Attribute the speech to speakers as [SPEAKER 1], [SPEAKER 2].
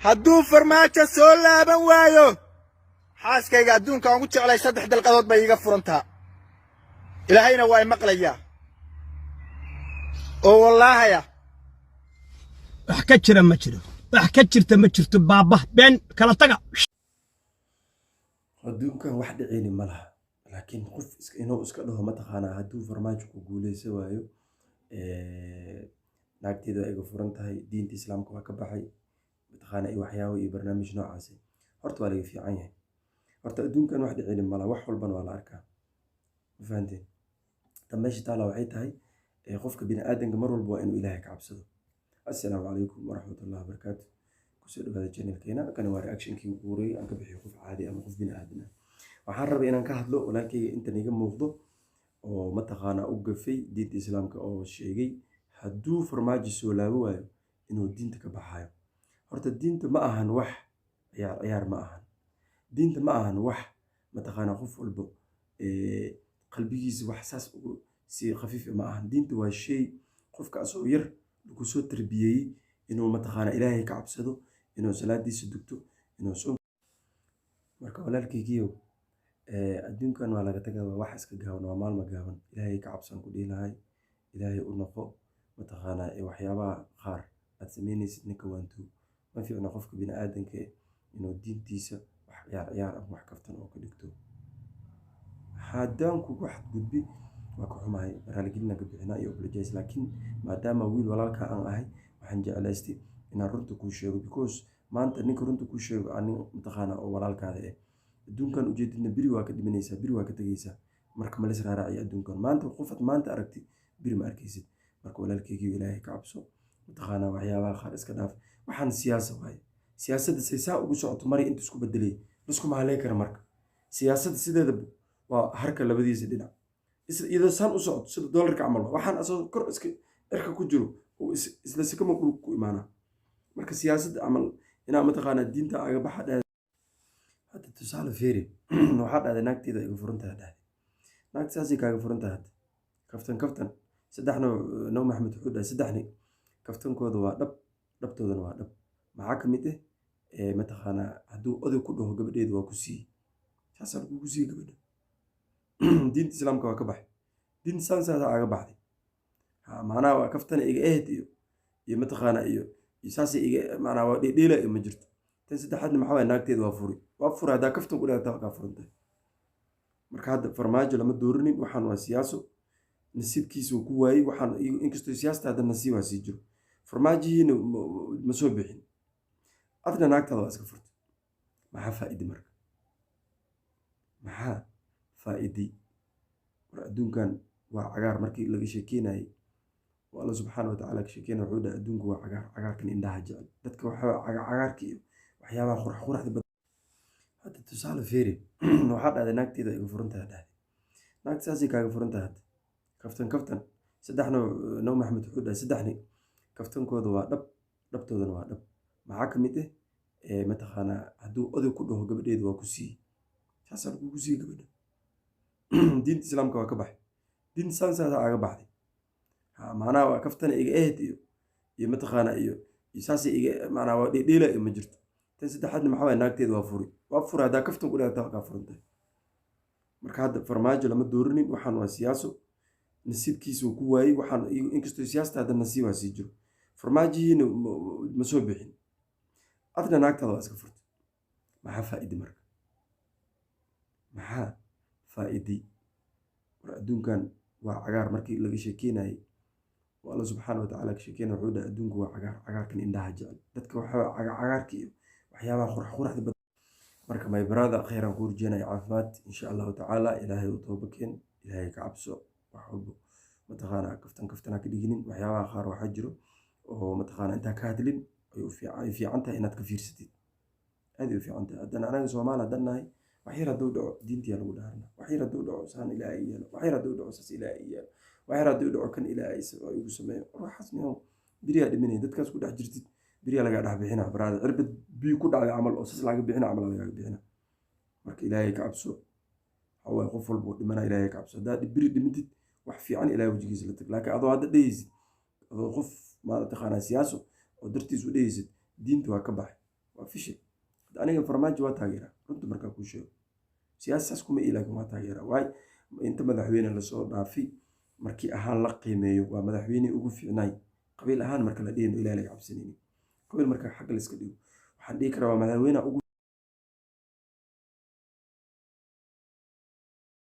[SPEAKER 1] hadduu farmaajo soo laaban waayo xaaskayga adduunka aan ugu jeclay 3 dalqadood bay iga furantaa ilaahayna waa maqlayaa oo wallaahi
[SPEAKER 2] wax ka jira ma jiro wax ka jirta ma jirto baaba been kala taga
[SPEAKER 3] adduunkan wax dhicini ma laha laakiin qof inuu iska dhaho ma taqaanaa hadduu farmaajo ku guuleysan waayo naagteeda ay furan tahay diinta islaamka waa ka baxay mataqaanaa waxyaabo iyo barnaamij noocaas horta waa laga fiican yahay horta adduunkan wax dhicini ma laha wax walbana waa la arkaa fahanteen tameeshi taala waxay tahay qofka bini aadanka mar walba waa inuu ilaahay ka cabsado assalaamu calaykum waraxmatullaahi wabarakaatu kusoo dhawaada channelkeena kana waa reactionkii ugu horeeyay aan ka bixiyo qof caadi ama qof bini aadan ah waxaan rabay inaan ka hadlo walaalkayga inta niga muuqdo oo mataqaanaa u gafay diinta islaamka oo sheegay hadduu farmaajo soo laabo waayo inuu diinta ka baxayo horta diinta ma ahan wax ciyaar ma ahan diinta ma ahan wax mataqaanaa qof walba qalbigiisa wax saas ugu si khafiif ma ahan diinta waa shay qofka asoo yar lagu soo tarbiyay inuu mataqaanaa ilaahay ka cabsado inuu salaadiisa dugto inuu soo marka walaalkaygiyo adduunkan waa laga tagaa wax iska gaaban waa maalmo gaaban ilaahay ka cabsan ku dhiilahay ilaahay u noqo mataqaanaa waxyaabaha qaar aad sameynaysid ninka waantu ma fiicna qofka bini aadanka inuu diintiisa wax ciyaar ama wax kaftan oo ka dhigto haddaan ku wax gudbi waa ka xumahay raaligelina ka bixinaa iyo apologize laakiin maadaama wiil walaalka aan ahay waxaan jeclaystay inaan runta kuu sheego because maanta ninka runta kuu sheego ani mataqaanaa oo walaalkaada adduunkan ujeedadna biri waa ka dhimanaysaa biri waa ka tegaysaa marka ma lis raaraaciyo adduunkan maanta qofaad maanta aragti biri ma arkaysid marka walaalkaygiiyo ilaahay ka cabso mataqaanaa waxyaabaha qaar iska dhaaf waxaan siyaasa waaye siyaasadda say saa ugu socoto mari inta isku bedelay laskuma halay kara marka siyaasadda sideeda waa harka labadiisa dhinac iyadoo saan u socoto sida doolarka camal waxaan asoo kor iska cirka ku jiro oo isla sikama dhulka ku imaanaa marka siyaasadda camal inaa mataqaanaa diinta aga baxa dhaa hadda tusaale feeri waxaa dhahday naagteeda iga furan tahay dhahday naagta saasay kaaga furan tahay kaftan saddexna naw maxamed wuxuu dhahay saddexni kaftankooda waa dhabtoodana waa dhab maxaa ka mid mataqaanaa hadduu oday ku dhaho gabadheeda waa ku siiyey saasaa lagugu siiyey gabadha diinta islaamka waa ka baxay diinta saansaasa aga baxday macnaha waa kaftana iga ehed iyo mataqaanaa iyo saasay iga macnaha waa dheedheela iyo ma jirto tan saddexaadna maxaa waay naagteeda waa furi haddaa kaftan ku dhahata kaa furantahay marka hadda farmaajo lama doorinin waxaan waa siyaaso nasiibkiisa uu ku waayey waxaan inkastoo siyaasta hadda nasiibaa sii jiro farmaajihiina ma soo bixin adna naagtaada waa iska furtay maxaa faa'iidi marka maxaa faa'iidi war adduunkan waa cagaar markii laga sheekeynayay oo alla subxaana watacaala ka sheekeynaya wuxuu dhahay adduunku waa cagaarkan indhaha jecel dadka waxaa cagaarka iyo waxyaabaha quraxda badan hadda tusaale feeri waxaa dhahday naagteeda iga furan tahay dhahday naagta saasay kaaga furan tahay kaftan saddexna naw maxamed wuxuu dhahay saddexni kaftankooda waa dhabtoodana waa dhab maxaa ka mid mataqaanaa hadduu oday ku dhaho gabadheeda waa ku siiyey saasaa lagugu siiyey gabadha diinta islaamka waa ka baxay diinta saansaasa aga baxday macnaha waa kaftana iga ehed iyo mataqaanaa iyo saasay iga macnaha waa dheedheela iyo ma jirto tan saddexaadna maxaa waay naagteeda waa furi haddaa kaftan ku dhahata kaa furantahay marka hadda farmaajo lama doorinin waxaan waa siyaaso nasiibkiisa uu ku waayey waxaan inkastoo siyaasta hadda nasiibaa sii jiro farmaajihiina ma soo bixin adna naagtaada waa iska furtay maxaa faa'iidi marka maxaa faa'iidi war adduunkan waa cagaar markii laga sheekeynayay oo alla subxaana watacaala ka sheekeynaya wuxuu dhahay adduunku waa cagaarkan indhaha jecel dadka waxaa cagaarka iyo waxyaabaha quraxda badan marka my brother khayran ku rajeenaya caafimaad insha allahu tacaala ilaahay u tooba keen ilaahay ka cabso wax walba mataqaanaa kaftanaa ka dhiginin waxyaabaha qaar waxaa jiro oo mataqaanaa intaa ka hadlin ay fiican tahay inaad ka fiirsatid aad u fiican tahay haddana anaga soomaali haddaan nahay wax yar hadduu dhaco diintiyaa lagu dhaarna wax yar hadduu dhaco saan ilaahay yeelo wax yar hadduu dhaco saas ilaahay yeelo wax yar hadduu dhaco kan ilaahay igu sameeyo waxaas niyow biriyaa dhimanaya dadkaas ku dhex jirtid biriyaa lagaa dhex bixina baraada cirbad biyo ku dhacday camal oo saas laga bixina camal lagaaga bixina marka ilaahay ka cabso waxaa waaye qof walba dhimana ilaahay ka cabso haddaad biri dhimintid wax fiican ilaahay wajigiisa la tag laakiin adoo hadda dhehaysid adoo qof maala taqaanaa siyaaso oo dartiis u dhehaysid diinta waa ka baxay waa fishil aniga farmaajo waa taageera runta markaa kuu sheego siyaasaas kuma ilaakin waa taageera waay inta madaxweyne lasoo dhaafi markii ahaan la qiimeeyo waa madaxweyne ugu fiicnay qabiil ahaan marka la dhihino ilaahay laga cabsanaynin qabiil marka xagga la iska dhigo waxaan dhihi karaa waa madaxweyne ugu